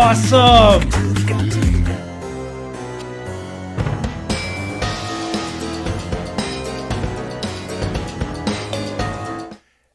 Awesome!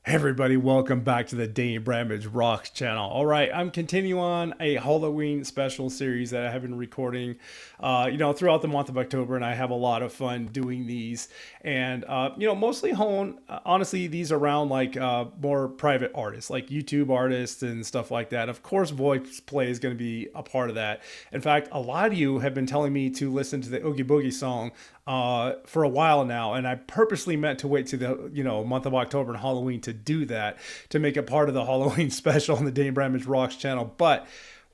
Hey everybody, welcome back to the danebramageROCKS channel. All right, I'm continuing on a Halloween special series that I have been recording, throughout the month of October, and I have a lot of fun doing these. And mostly honestly, these around like more private artists, like YouTube artists and stuff like that. Of course, VoicePlay is going to be a part of that. In fact, a lot of you have been telling me to listen to the Oogie Boogie Song for a while now, and I purposely meant to wait to the month of October and Halloween to do that, to make it part of the Halloween special on the danebramageROCKS channel. But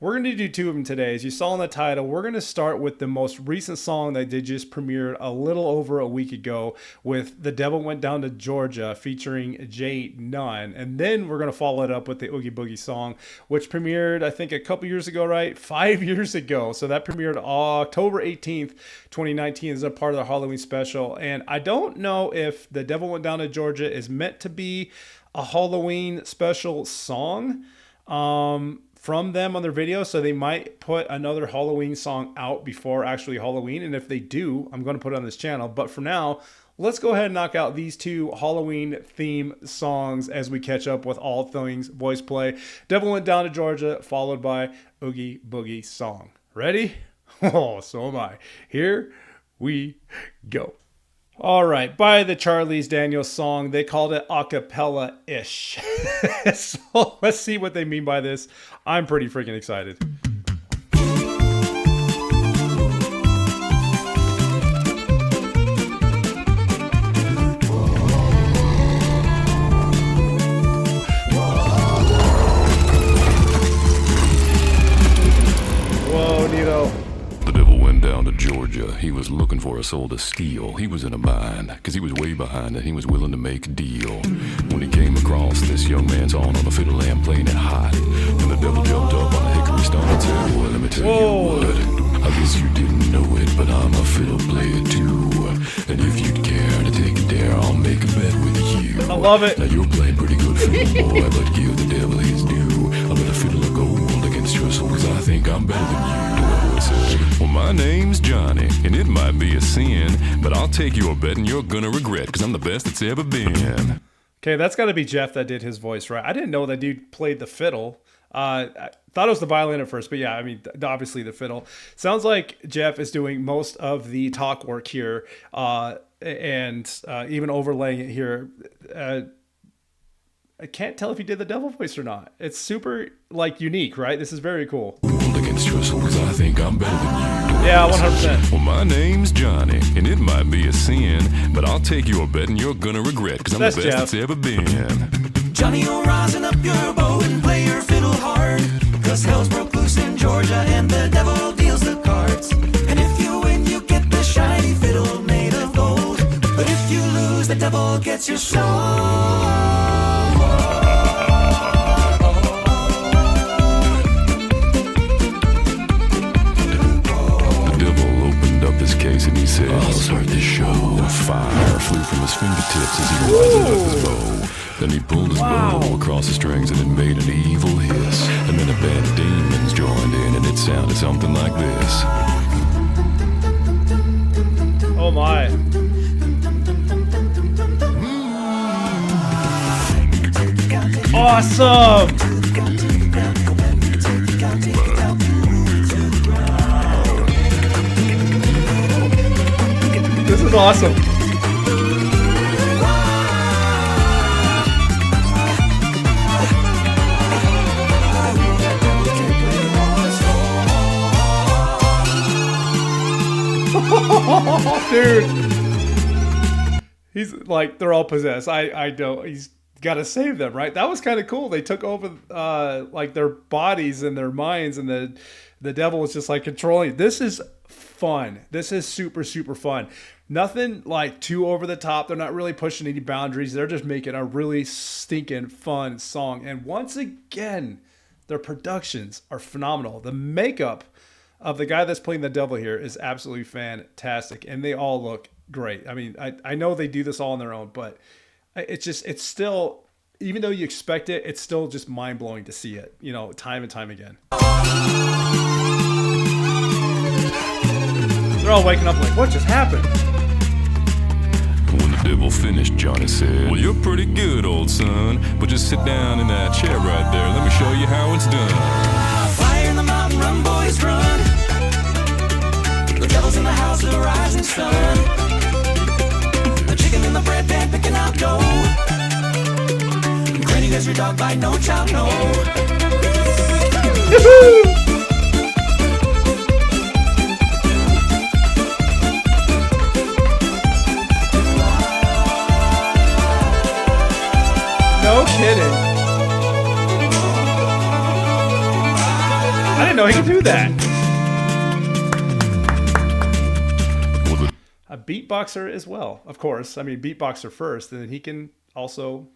we're going to do two of them today. As you saw in the title, we're going to start with the most recent song that they just premiered a little over a week ago with The Devil Went Down to Georgia featuring J Nunn. And then we're going to follow it up with the Oogie Boogie Song, which premiered, I think, a couple years ago, right? 5 years ago. So that premiered October 18th, 2019 as a part of the Halloween special. And I don't know if The Devil Went Down to Georgia is meant to be a Halloween special song from them on their video, so they might put another Halloween song out before actually Halloween, and if they do, I'm going to put it on this channel. But for now, let's go ahead and knock out these two Halloween theme songs as we catch up with all things VoicePlay. Devil Went Down to Georgia, followed by Oogie Boogie Song. Ready? Oh, so am I. Here we go. All right, by the Charles Daniels song, they called it acapella-ish. So let's see what they mean by this. I'm pretty freaking excited. Whoa, Nito. Down to Georgia, he was looking for a soul to steal. He was in a bind, cause he was way behind and he was willing to make a deal. When he came across this young man's on a fiddle and playing it hot, and the devil jumped up on a hickory stump and said, well, let me tell you what, I guess you didn't know it, but I'm a fiddle player too. And if you'd care to take a dare, I'll make a bet with you. I love it. Now you're playing pretty good fiddle, boy, but give the devil his due. I'll bet a fiddle of gold against your soul, cause I think I'm better than you. Well, my name's Johnny, and it might be a sin, but I'll take your bet and you're gonna regret, cause I'm the best that's ever been. Okay, that's got to be Geoff that did his voice, right? I didn't know that dude played the fiddle. I thought it was the violin at first, but yeah, I mean, obviously the fiddle. Sounds like Geoff is doing most of the talk work here, and even overlaying it here. I can't tell if he did the devil voice or not. It's super, unique, right? This is very cool. Against your soul, cause I think I'm better than you. Yeah, 100%. Well, my name's Johnny, and it might be a sin, but I'll take your bet and you're gonna regret, cause I'm the best Geoff that's ever been. Johnny, you're rising up your bow and play your fiddle hard, cause hell's broke loose in Georgia and the devil deals the cards. And if you win, you get the shiny fiddle made of gold, but if you lose, the devil gets your soul. And he said, I'll start this show. Fire flew from his fingertips as he rises up his bow. Then he pulled his bow across the strings and it made an evil hiss. And then a band of demons joined in and it sounded something like this. Oh my. Awesome! This is awesome. Dude. He's like, they're all possessed. I don't, he's got to save them, right? That was kind of cool. They took over their bodies and their minds, and the devil was just controlling. This is fun. This is super, super fun. Nothing too over the top. They're not really pushing any boundaries. They're just making a really stinking fun song. And once again, their productions are phenomenal. The makeup of the guy that's playing the devil here is absolutely fantastic. And they all look great. I mean, I know they do this all on their own, but it's still, even though you expect it, it's still just mind blowing to see it, time and time again. They're all waking up like, what just happened? When the devil finished, Johnny said, well, you're pretty good, old son, but just sit down in that chair right there. Let me show you how it's done. Fire in the mountain, run, boys, run. The devil's in the house of the rising sun. The chicken in the bread pan picking out dough. Granny does your dog bite, no child, no. No kidding. I didn't know he could do that. A beatboxer as well, of course. I mean, beatboxer first, and then he can also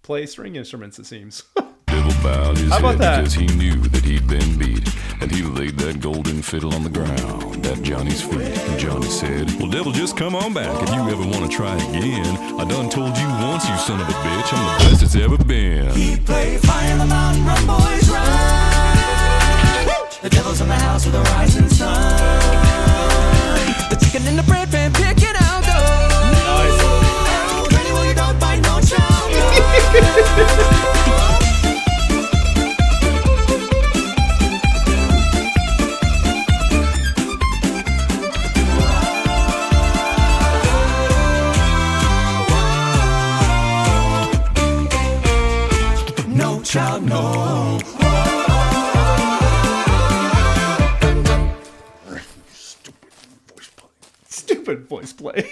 play string instruments, it seems. Devil bowed his How about head that? because he knew that he'd been beat, and he laid that golden fiddle on the ground at Johnny's feet. And Johnny said, well, devil, just come on back if you ever want to try again. I done told you once, you son of a bitch, I'm the best it's ever been. He played fire in the mountain, run, boys, run. The devil's in the house with the rising sun. The chicken in the bread pan picking out dough. Nice. Granny, will your dog bite, no child, no. No child, no. Stupid voice play.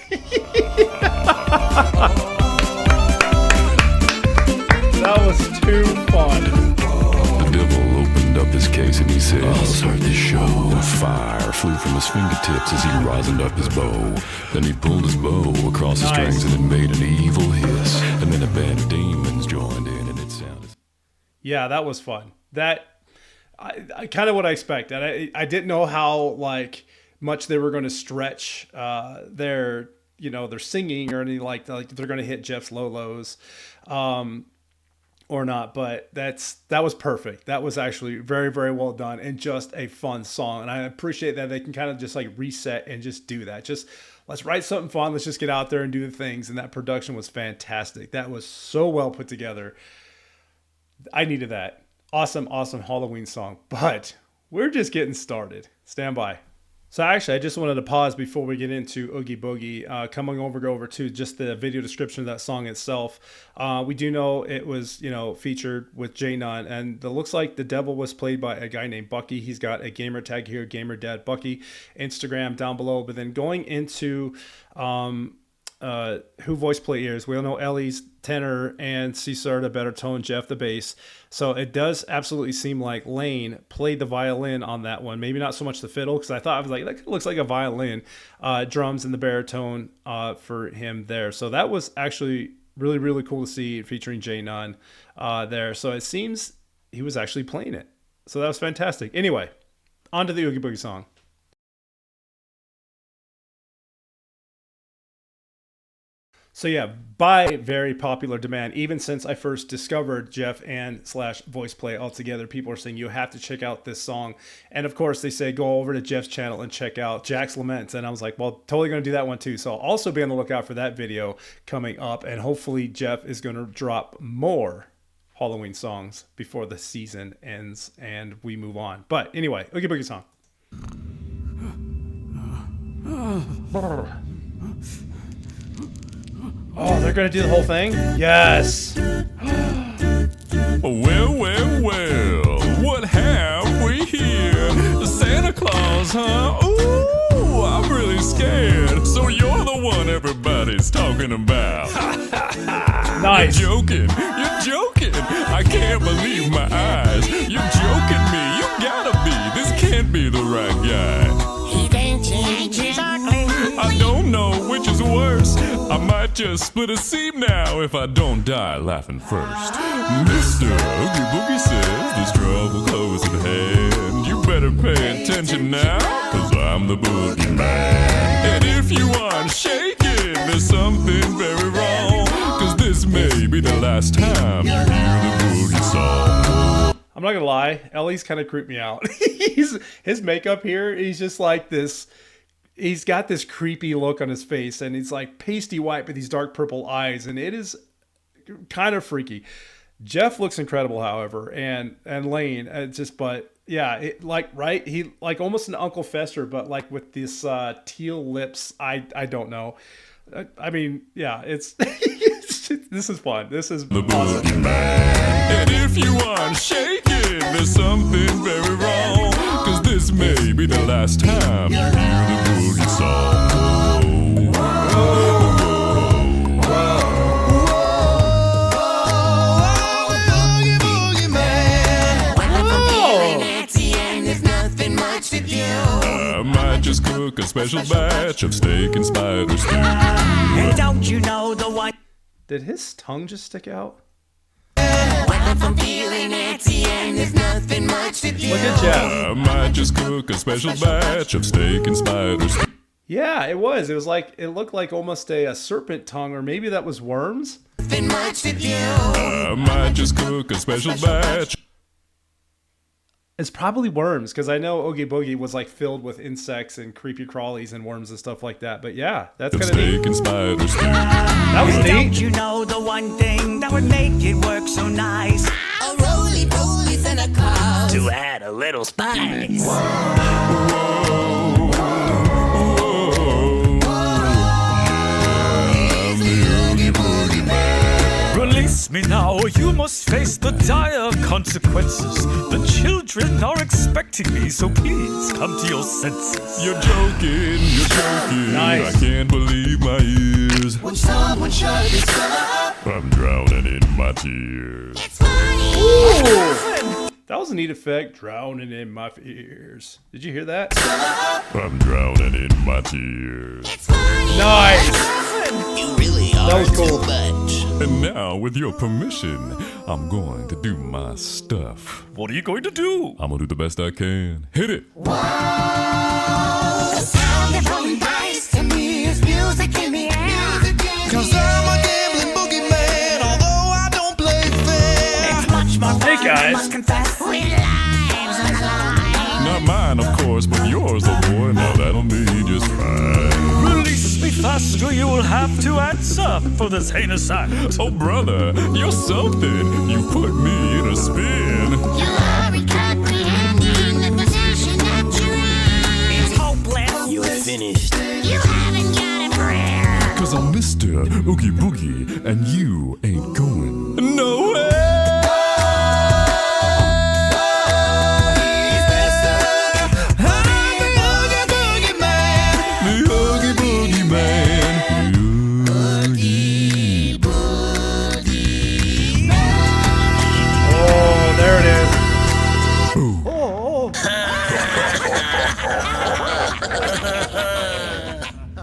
That was too fun. The devil opened up his case and he said, I'll start this show. And fire flew from his fingertips as he rosined up his bow. Then he pulled his bow across the strings and it made an evil hiss. And then a band of demons joined in and it sounded... Yeah, that was fun. That I kind of what I expected. I didn't know how like much they were going to stretch their singing or anything like they're going to hit Jeff's low lows or not. But that was perfect. That was actually very, very well done and just a fun song. And I appreciate that they can kind of just like reset and just do that. Just let's write something fun. Let's just get out there and do the things. And that production was fantastic. That was so well put together. I needed that. Awesome, awesome Halloween song. But we're just getting started. Stand by. So actually, I just wanted to pause before we get into Oogie Boogie. Coming over to just the video description of that song itself. We do know it was, featured with J Nunn, and it looks like the devil was played by a guy named Bucky. He's got a gamer tag here, GamerDad Bucky, Instagram down below. But then going into who VoicePlay is, we all know Ellie's tenor and Cesar the better tone, Geoff the bass. So it does absolutely seem like Layne played the violin on that one. Maybe not so much the fiddle, because I thought, I was like, that looks like a violin. Drums and the baritone for him there. So that was actually really, really cool to see, featuring J Nunn there. So it seems he was actually playing it. So that was fantastic. Anyway, on to the Oogie Boogie song. So yeah, by very popular demand, even since I first discovered Geoff and / VoicePlay altogether, people are saying you have to check out this song. And of course they say go over to Geoff's channel and check out Jack's Laments. And I was like, well, totally going to do that one too. So I'll also be on the lookout for that video coming up. And hopefully Geoff is going to drop more Halloween songs before the season ends and we move on. But anyway, Oogie Boogie song. Oh, they're going to do the whole thing? Yes. Well, what have we here? Santa Claus, huh? Ooh, I'm really scared. So you're the one everybody's talking about. Nice. You're joking. I can't believe my eyes. You're joking me. You gotta be. This can't be the right guy. He thinks he's ugly. I don't know which is worse. I might just split a seam now if I don't die laughing first. Mr. Oogie Boogie says there's trouble close at hand. You better pay attention now, cause I'm the boogeyman. And if you aren't shaking, there's something very wrong, cause this may be the last time you hear the boogie song. I'm not gonna lie, Ellie's kind of creeped me out. His makeup here, he's just like this. he's got this creepy look on his face, and he's like pasty white with these dark purple eyes, and it is kind of freaky. Geoff looks incredible, however, and Layne, but yeah, he like almost an Uncle Fester, but like with this teal lips. I don't know. I mean, yeah, it's this is fun. This is The awesome. boogeyman. And if you aren't shaking, there's something very wrong. Cause this may be the last time you hear the boogie song. I might just cook a special batch of steak and spider stew. And don't you know the one? Did his tongue just stick out? When I'm feeling antsy and there's nothing much to do. Look at Geoff. I might just cook a special batch of steak and spider stew. Yeah, it was. It was like, it looked like almost a serpent tongue, or maybe that was worms. Nothing much to do. I might just cook a special batch. It's probably worms, because I know Oogie Boogie was like filled with insects and creepy crawlies and worms and stuff like that. But yeah, that's Of kind of neat. steak and spider stew. That was And don't neat. you know the one thing that would make it work so nice? A roly-poly Santa Claus. To add a little spice. Release me now, or you must face the dire consequences. The children are expecting me, so please come to your senses. You're joking, you're joking. Nice. I can't believe my ears. When someone shut his up. I'm drowning in my tears. It's funny. Ooh. That was a neat effect. Drowning in my ears. Did you hear that? I'm drowning in my tears. It's funny. Nice. You really are That was cool. too much. And now, with your permission, I'm going to do my stuff. What are you going to do? I'm gonna do the best I can. Hit it! The sound of rolling dice to me is music in the air. Cause I'm a gambling boogeyman, although I don't play fair. It's much more fun, Hey, guys. I must confess. With lives on the line. Not mine, of course, but yours, oh boy. Now that'll be just fine. Release me faster, you will have to answer for this heinous act. Oh, brother, you're something. You put me in a spin. You are comprehending the position that you're in. It's hopeless. You're finished. You haven't got a prayer. Cause I'm Mr. Oogie Boogie, and you ain't going nowhere. The Oogie Boogie Man. Oogie Oh, there it is.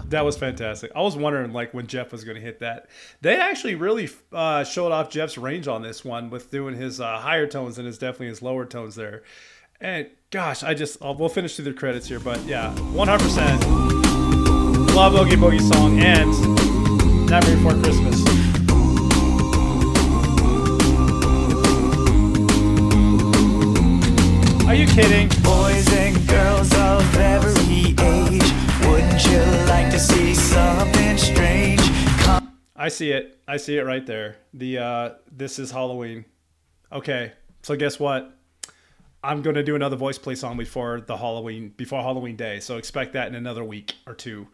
That was fantastic. I was wondering, like, when Geoff was going to hit that. They actually really showed off Geoff's range on this one with doing his higher tones and definitely his lower tones there. And gosh, we'll finish through the credits here, but yeah, 100%. Love Oogie Boogie Song and Nightmare Before Christmas. Are you kidding? Boys and girls of every age, wouldn't you like to see something strange? I see it. I see it right there. This is Halloween. Okay, so guess what? I'm gonna do another VoicePlay song before Halloween Day. So expect that in another week or two,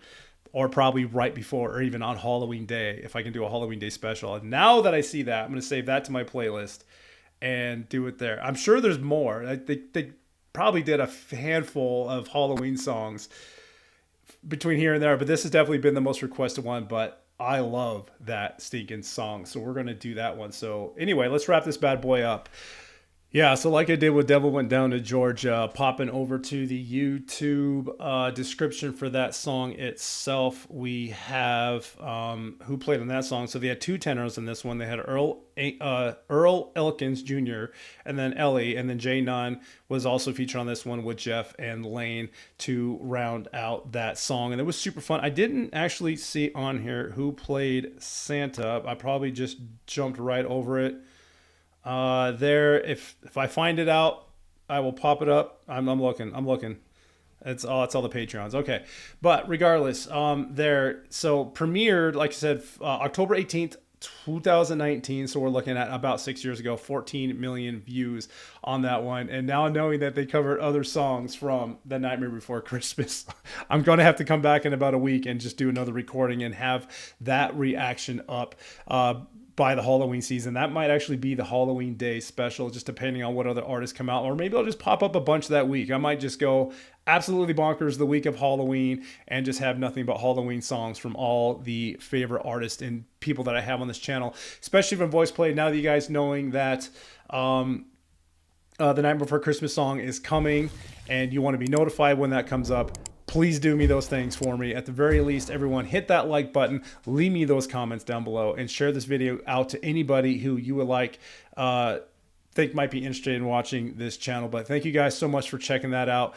or probably right before or even on Halloween Day if I can do a Halloween Day special. And now that I see that, I'm gonna save that to my playlist and do it there. I'm sure there's more. They probably did a handful of Halloween songs between here and there, but this has definitely been the most requested one. But I love that stinking song, so we're gonna do that one. So anyway, let's wrap this bad boy up. Yeah, so like I did with Devil Went Down to Georgia, popping over to the YouTube description for that song itself, we have who played on that song. So they had two tenors in this one. They had Earl Elkins Jr. and then Ellie, and then Jay Nunn was also featured on this one with Geoff and Layne to round out that song. And it was super fun. I didn't actually see on here who played Santa. I probably just jumped right over it. If I find it out, I will pop it up. I'm looking. It's all the Patreons. Okay. But regardless, so premiered, like I said, October 18th, 2019. So we're looking at about 6 years ago, 14 million views on that one. And now knowing that they covered other songs from The Nightmare Before Christmas, I'm going to have to come back in about a week and just do another recording and have that reaction up by the Halloween season. That might actually be the Halloween Day special, just depending on what other artists come out. Or maybe I'll just pop up a bunch that week. I might just go absolutely bonkers the week of Halloween and just have nothing but Halloween songs from all the favorite artists and people that I have on this channel, especially from VoicePlay. Now that you guys knowing that the Night Before Christmas song is coming and you want to be notified when that comes up, please do me those things for me. At the very least, everyone hit that like button, leave me those comments down below, and share this video out to anybody who you would like think might be interested in watching this channel. But thank you guys so much for checking that out.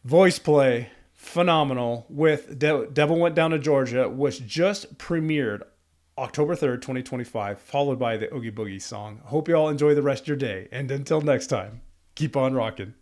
VoicePlay, phenomenal, with Devil Went Down to Georgia, which just premiered October 3rd, 2025, followed by the Oogie Boogie Song. Hope you all enjoy the rest of your day, and until next time, keep on rocking.